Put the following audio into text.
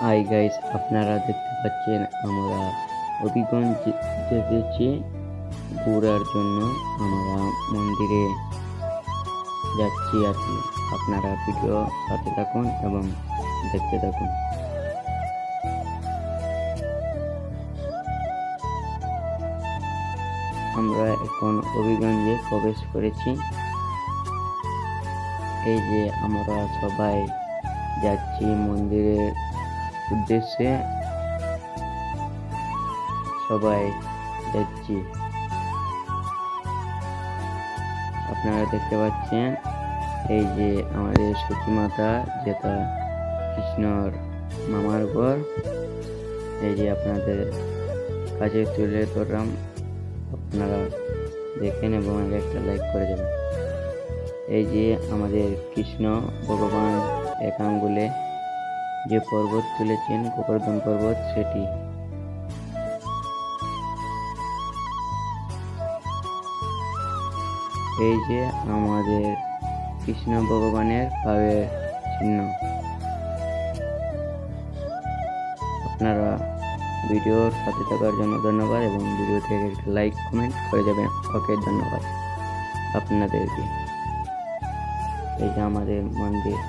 Hi guys, আপনারা দেখতে পাচ্ছেন আমরা হবিগঞ্জ যেতেছি ঘোরার জন্য। আমরা মন্দিরে যাচ্ছি আর কি। আপনারা ভিডিও সাথে থাকুন এবং দেখতে থাকুন। আমরা এখন হবিগঞ্জে প্রবেশ করেছি। এই যে আমরা সবাই যাচ্ছি মন্দিরের উদ্দেশ্যে, সবাই যাচ্ছি। আপনারা দেখতে পাচ্ছেন এই যে আমাদের সতী মাতা, যেটা কৃষ্ণর মামার ঘর। এই যে আপনাদের কাছে তুলে ধরলাম, আপনারা দেখেন এবং একটা লাইক করে যাবেন। এই যে আমাদের কৃষ্ণ ভগবান এক আঙ্গুলে যে পর্বত তুলেছেন, গোবর্ধন পর্বত, সেটি। এই যে আমাদের কৃষ্ণ ভগবানের পায়ের চিহ্ন। আপনারা ভিডিওর সাথে থাকার জন্য ধন্যবাদ এবং ভিডিও থেকে একটা লাইক কমেন্ট করে যাবেন। ওকে, ধন্যবাদ আপনাদেরকে। এই যে আমাদের মন্দির।